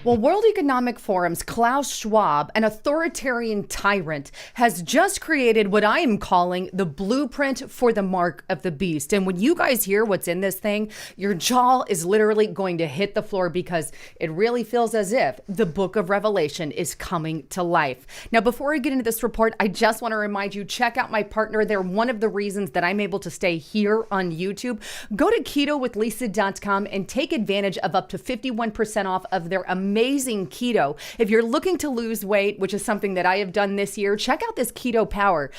Well, World Economic Forum's Klaus Schwab, an authoritarian tyrant, has just created what I am calling the blueprint for the mark of the beast. And when you guys hear what's in this thing, your jaw is literally going to hit the floor because it really feels as if the book of Revelation is coming to life. Now, before I get into this report, I just want to remind you, check out my partner. They're one of the reasons that I'm able to stay here on YouTube. Go to ketowithlisa.com and take advantage of up to 51% off of their amazing keto. If you're looking to lose weight, which is something that I have done this year, check out this keto powder.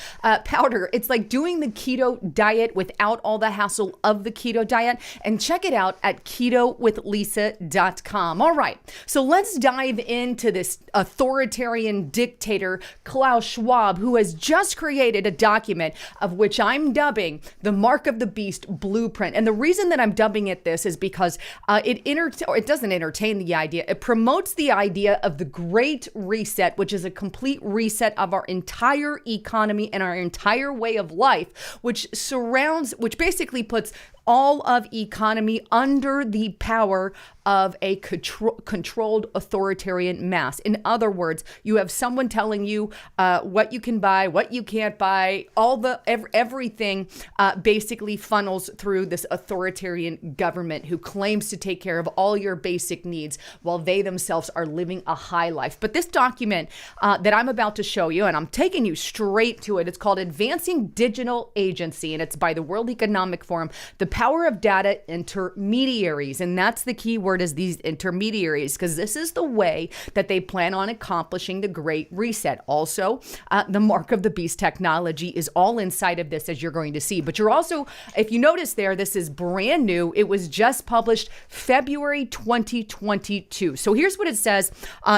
It's like doing the keto diet without all the hassle of the keto diet. And check it out at ketowithlisa.com. All right, so let's dive into this authoritarian dictator, Klaus Schwab, who has just created a document of which I'm dubbing the Mark of the Beast Blueprint. And the reason that I'm dubbing it this is because it doesn't entertain the idea. It promotes the idea of the Great Reset, which is a complete reset of our entire economy and our entire way of life, which basically puts all of economy under the power of a controlled authoritarian mass. In other words, you have someone telling you what you can buy, what you can't buy, everything basically funnels through this authoritarian government who claims to take care of all your basic needs while they themselves are living a high life. But this document that I'm about to show you, and I'm taking you straight to it, it's called Advancing Digital Agency, and it's by the World Economic Forum, the power of data intermediaries. And that's the key word, is these intermediaries, because this is the way that they plan on accomplishing the Great Reset. Also, the Mark of the Beast technology is all inside of this, as you're going to see. But you're also, if you notice there, this is brand new. It was just published February 2022. So here's what it says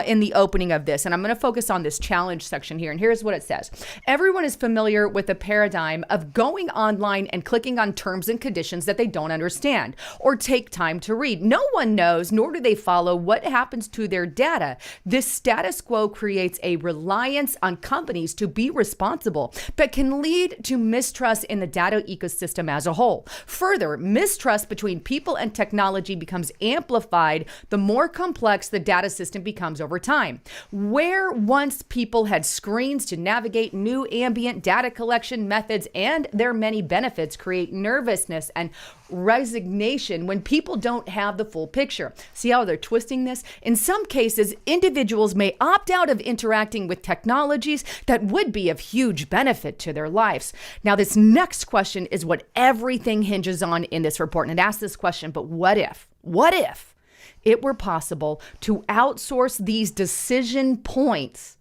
in the opening of this. And I'm going to focus on this challenge section here. And here's what it says. Everyone is familiar with the paradigm of going online and clicking on terms and conditions that they don't understand or take time to read. No one knows, nor do they follow, what happens to their data. This status quo creates a reliance on companies to be responsible, but can lead to mistrust in the data ecosystem as a whole. Further, mistrust between people and technology becomes amplified the more complex the data system becomes over time. Where once people had screens to navigate new ambient data collection methods and their many benefits create nervousness and resignation when people don't have the full picture. See how they're twisting this? In some cases, individuals may opt out of interacting with technologies that would be of huge benefit to their lives. Now, this next question is what everything hinges on in this report. And it asks this question, but what if it were possible to outsource these decision points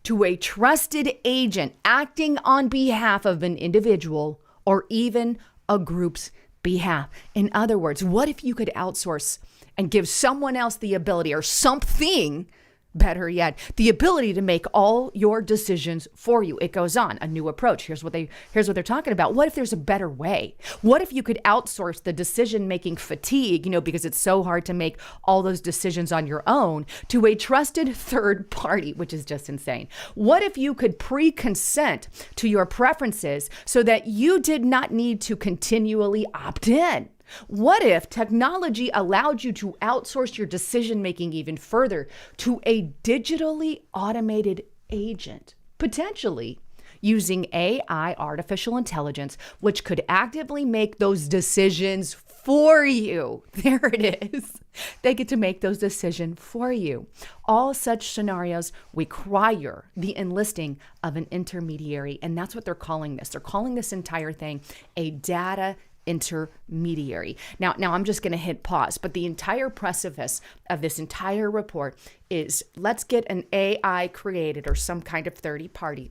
to a trusted agent acting on behalf of an individual or even a group's behalf? In other words, what if you could outsource and give someone else the ability, or something better yet, the ability to make all your decisions for you? It goes on, a new approach. Here's what they're talking about. What if there's a better way? What if you could outsource the decision-making fatigue, because it's so hard to make all those decisions on your own, to a trusted third party, which is just insane. What if you could pre-consent to your preferences so that you did not need to continually opt in? What if technology allowed you to outsource your decision-making even further to a digitally automated agent, potentially using AI, artificial intelligence, which could actively make those decisions for you? There it is. They get to make those decisions for you. All such scenarios require the enlisting of an intermediary, and that's what they're calling this. They're calling this entire thing a data intermediary. Now I'm just going to hit pause, but the entire precipice of this entire report is, let's get an AI created or some kind of third party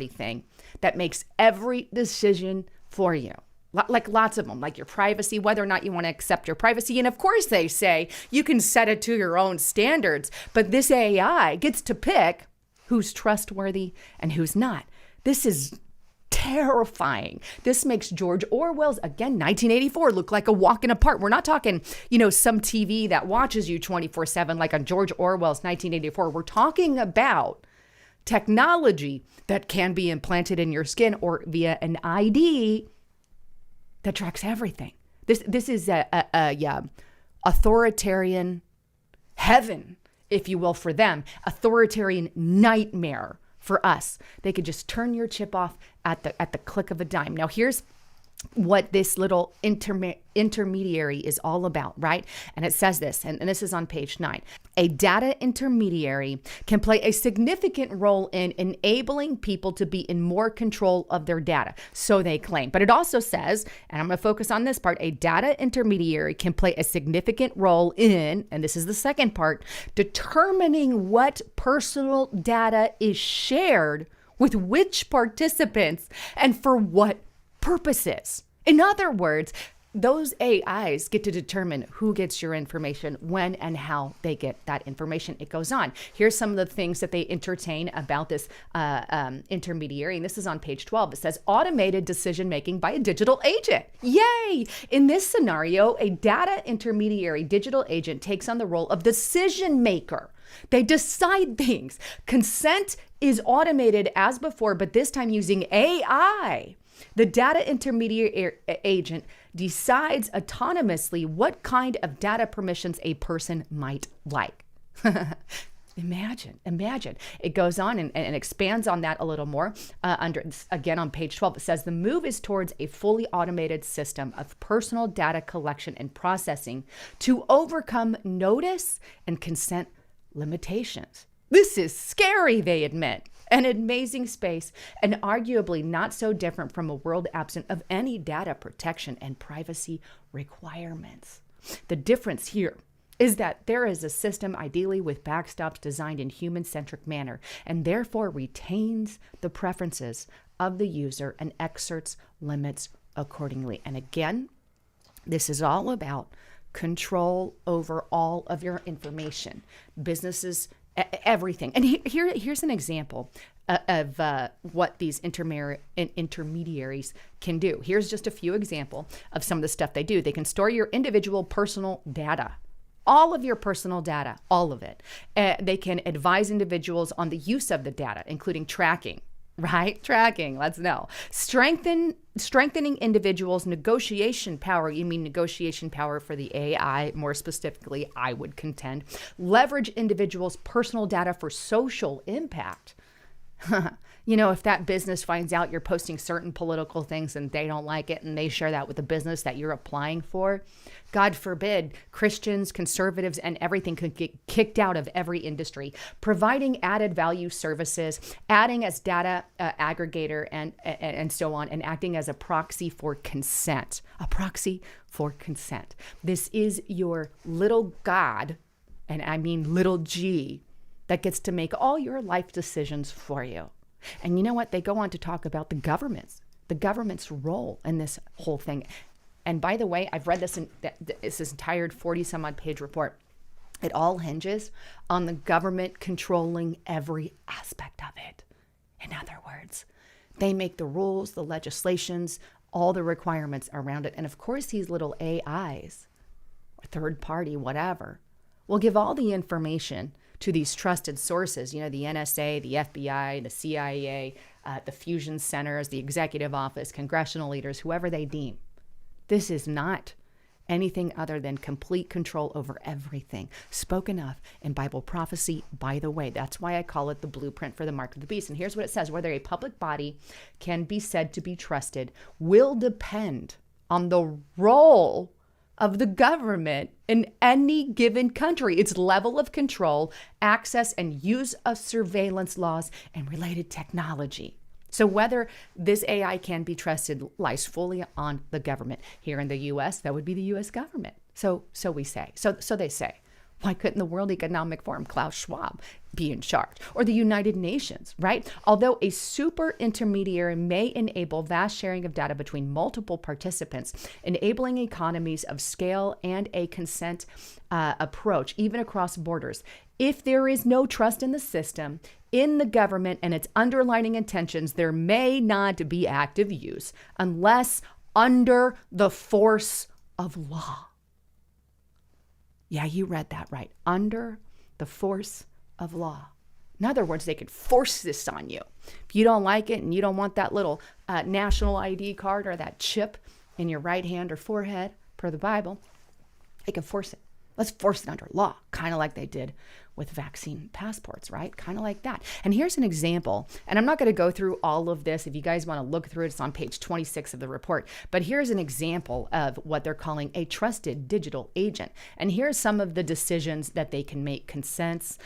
thing that makes every decision for you. Like lots of them, like your privacy, whether or not you want to accept your privacy. And of course they say you can set it to your own standards, but this AI gets to pick who's trustworthy and who's not. This is terrifying. This makes George Orwell's, again, 1984, look like a walk in a park. We're not talking, some TV that watches you 24/7 like on George Orwell's 1984. We're talking about technology that can be implanted in your skin or via an ID that tracks everything. This is a authoritarian heaven if you will, for them, authoritarian nightmare for us. They could just turn your chip off at the click of a dime. Now, here's what this little intermediary is all about, right? And it says this, and this is on page 9. A data intermediary can play a significant role in enabling people to be in more control of their data, so they claim. But it also says, and I'm going to focus on this part, a data intermediary can play a significant role in, and this is the second part, determining what personal data is shared with which participants and for what purposes. In other words, those AIs get to determine who gets your information, when and how they get that information. It goes on. Here's some of the things that they entertain about this intermediary. And this is on page 12. It says automated decision-making by a digital agent. Yay! In this scenario, a data intermediary digital agent takes on the role of decision maker. They decide things. Consent is automated as before, but this time using AI. The data intermediary agent decides autonomously what kind of data permissions a person might like. Imagine. It goes on and expands on that a little more. Again, on page 12, it says the move is towards a fully automated system of personal data collection and processing to overcome notice and consent limitations. This is scary, they admit. An amazing space, and arguably not so different from a world absent of any data protection and privacy requirements. The difference here is that there is a system ideally with backstops designed in human-centric manner and therefore retains the preferences of the user and exerts limits accordingly. And again, this is all about control over all of your information. Businesses, everything. And here's an example of what these intermediaries can do. Here's just a few examples of some of the stuff they do. They can store your individual personal data, all of your personal data, all of it. They can advise individuals on the use of the data, including tracking, right? Tracking, let's know. Strengthening individuals' negotiation power. You mean negotiation power for the AI, more specifically, I would contend. Leverage individuals' personal data for social impact. You know, if that business finds out you're posting certain political things and they don't like it and they share that with the business that you're applying for, God forbid, Christians, conservatives, and everything could get kicked out of every industry. Providing added value services, adding as data aggregator and so on, and acting as a proxy for consent. A proxy for consent. This is your little God, and I mean little g, that gets to make all your life decisions for you. And you know what? They go on to talk about the government's role in this whole thing. And by the way, I've read this entire 40 some odd page report. It all hinges on the government controlling every aspect of it. In other words, they make the rules, the legislations, all the requirements around it. And of course, these little AIs, or third party, whatever, will give all the information to these trusted sources, you know, the NSA, the FBI, the CIA, the fusion centers, the executive office, congressional leaders, whoever they deem. This is not anything other than complete control over everything spoken of in Bible prophecy. By the way, that's why I call it the blueprint for the mark of the beast. And here's what it says: whether a public body can be said to be trusted will depend on the role of the government in any given country, its level of control, access, and use of surveillance laws and related technology. So whether this AI can be trusted lies fully on the government. Here in the U.S., that would be the U.S. government. So we say. So they say. Why couldn't the World Economic Forum, Klaus Schwab, be in charge? Or the United Nations, right? Although a super intermediary may enable vast sharing of data between multiple participants, enabling economies of scale and a consent approach, even across borders. If there is no trust in the system, in the government, and its underlying intentions, there may not be active use unless under the force of law. Yeah, you read that right. Under the force of law. In other words, they could force this on you. If you don't like it and you don't want that little national ID card or that chip in your right hand or forehead, per the Bible, they can force it. Let's force it under law, kind of like they did with vaccine passports, right? Kind of like that. And here's an example, and I'm not going to go through all of this. If you guys want to look through it, it's on page 26 of the report. But here's an example of what they're calling a trusted digital agent. And here's some of the decisions that they can make: consents,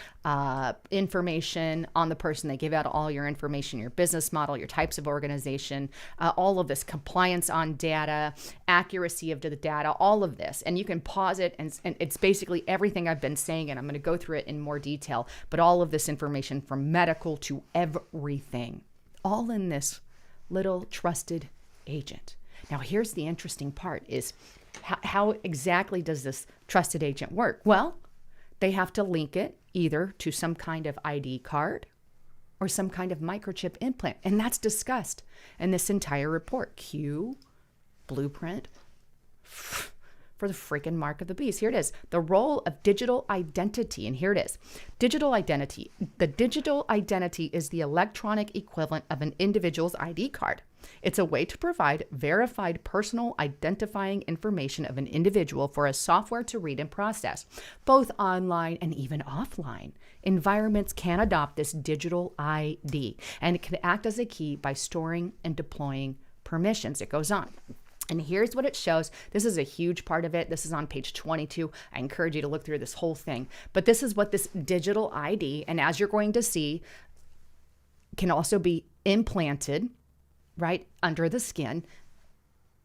information on the person. They give out all your information, your business model, your types of organization, all of this, compliance on data, accuracy of the data, all of this. And you can pause it, and it's basically everything I've been saying, and I'm going to go through it in more detail, but all of this information from medical to everything, all in this little trusted agent. Now, here's the interesting part is how exactly does this trusted agent work? Well, they have to link it either to some kind of ID card or some kind of microchip implant. And that's discussed in this entire report. Cue blueprint for the freaking mark of the beast. Here it is. The role of digital identity. And here it is. Digital identity. The digital identity is the electronic equivalent of an individual's ID card. It's a way to provide verified personal identifying information of an individual for a software to read and process, both online and even offline. Environments can adopt this digital ID, and it can act as a key by storing and deploying permissions. It goes on. And here's what it shows. This is a huge part of it. This is on page 22. I encourage you to look through this whole thing. But this is what this digital ID, and as you're going to see, can also be implanted right under the skin.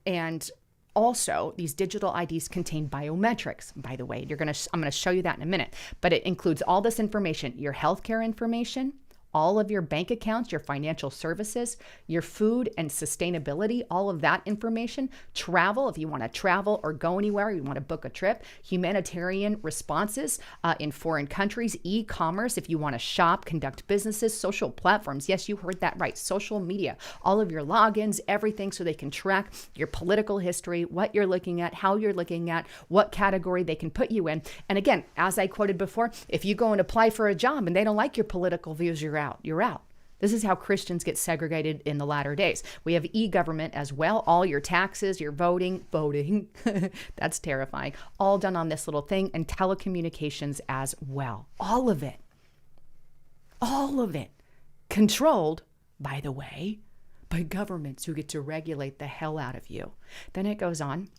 And also, these digital IDs contain biometrics. By the way, I'm going to show you that in a minute. But it includes all this information: your healthcare information, all of your bank accounts, your financial services, your food and sustainability, all of that information, travel, if you want to travel or go anywhere, you want to book a trip, humanitarian responses in foreign countries, e-commerce, if you want to shop, conduct businesses, social platforms. Yes, you heard that right. Social media, all of your logins, everything, so they can track your political history, what you're looking at, how you're looking at, what category they can put you in. And again, as I quoted before, if you go and apply for a job and they don't like your political views, you're out. You're out. This is how Christians get segregated in the latter days. We have e-government as well. All your taxes, your voting, that's terrifying. All done on this little thing, and telecommunications as well. All of it. Controlled, by the way, by governments who get to regulate the hell out of you. Then it goes on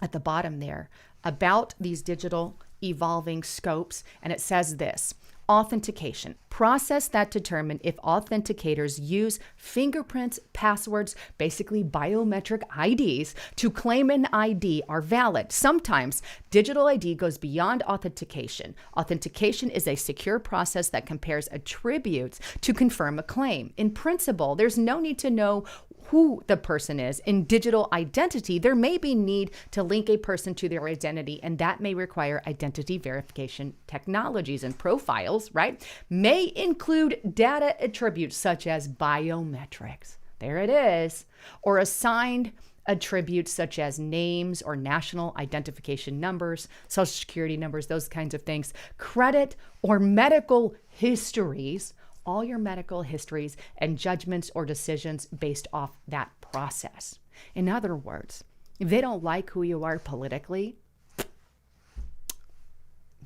at the bottom there about these digital evolving scopes, and it says this: authentication, process that determine if authenticators use fingerprints, passwords, basically biometric IDs, to claim an ID are valid. Sometimes digital ID goes beyond authentication. Authentication is a secure process that compares attributes to confirm a claim. In principle, there's no need to know who the person is. In digital identity, there may be need to link a person to their identity, and that may require identity verification technologies. And profiles, right, may include data attributes such as biometrics. There it is. Or assigned attributes such as names or national identification numbers, social security numbers, those kinds of things. Credit or medical histories, all your medical histories and judgments or decisions based off that process. In other words, if they don't like who you are politically,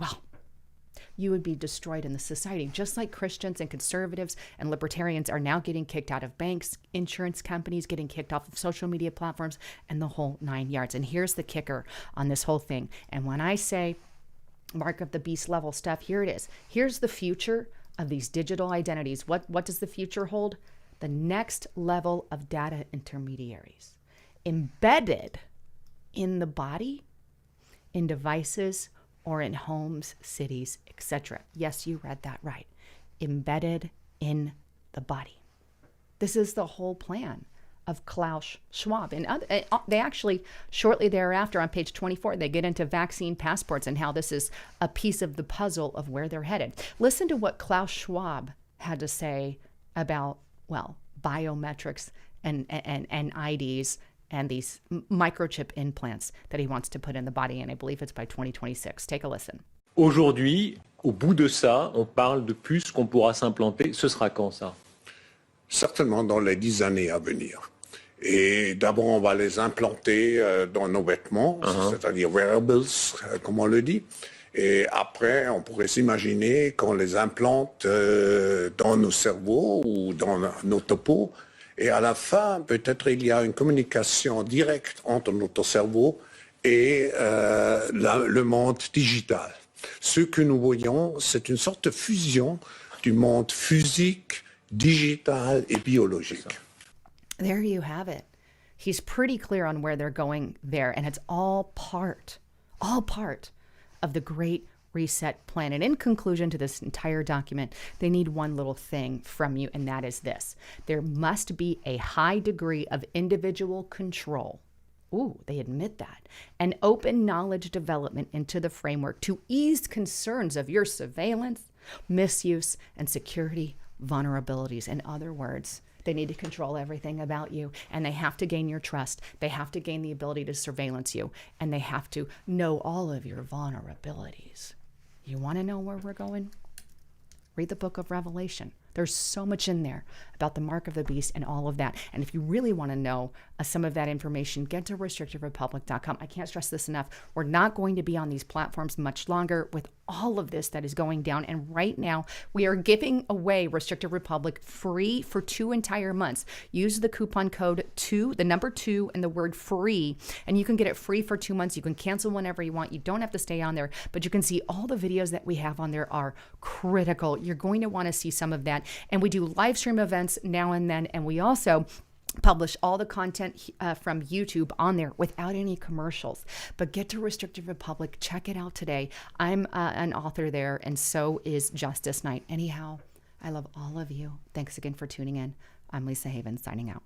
well, you would be destroyed in the society, just like Christians and conservatives and libertarians are now getting kicked out of banks, insurance companies, getting kicked off of social media platforms, and the whole 9 yards. And here's the kicker on this whole thing. And when I say mark of the beast level stuff, here it is. Here's the future of these digital identities. What does the future hold? The next level of data intermediaries embedded in the body, in devices, or in homes, cities, etc. Yes, you read that right. Embedded in the body. This is the whole plan of Klaus Schwab. And they actually, shortly thereafter, on page 24, they get into vaccine passports and how this is a piece of the puzzle of where they're headed. Listen to what Klaus Schwab had to say about, well, biometrics and IDs and these microchip implants that he wants to put in the body, and I believe it's by 2026. Take a listen. Aujourd'hui, au bout de ça, on parle de puces qu'on pourra s'implanter. Ce sera quand ça? Certainement dans les 10 années à venir. Et d'abord, on va les implanter dans nos vêtements, c'est-à-dire wearables, comme on le dit. Et après, on pourrait s'imaginer qu'on les implante dans nos cerveaux ou dans nos topos. Et à la fin, peut-être il y a une communication directe entre notre cerveau et le monde digital. Ce que nous voyons, c'est une sorte de fusion du monde physique, digital et biologique. There you have it. He's pretty clear on where they're going there, and it's all part of the Great Reset Plan. And in conclusion to this entire document, they need one little thing from you, and that is this. There must be a high degree of individual control. Ooh, they admit that. And open knowledge development into the framework to ease concerns of your surveillance, misuse, and security vulnerabilities. In other words, they need to control everything about you, and they have to gain your trust. They have to gain the ability to surveillance you, and they have to know all of your vulnerabilities. You want to know where we're going? Read the book of Revelation. There's so much in there about the mark of the beast and all of that. And if you really want to know some of that information, get to restrictiverepublic.com. I can't stress this enough. We're not going to be on these platforms much longer with all of this that is going down. And right now, we are giving away Restrictive Republic free for 2 entire months. Use the coupon code 2, the number 2, and the word free, and you can get it free for 2 months. You can cancel whenever you want. You don't have to stay on there, but you can see all the videos that we have on there are critical. You're going to want to see some of that. And we do live stream events now and then, and we also publish all the content from YouTube on there without any commercials. But get to Restrictive Republic. Check it out today. I'm an author there, and so is Justice Knight. Anyhow, I love all of you. Thanks again for tuning in. I'm Lisa Havens, signing out.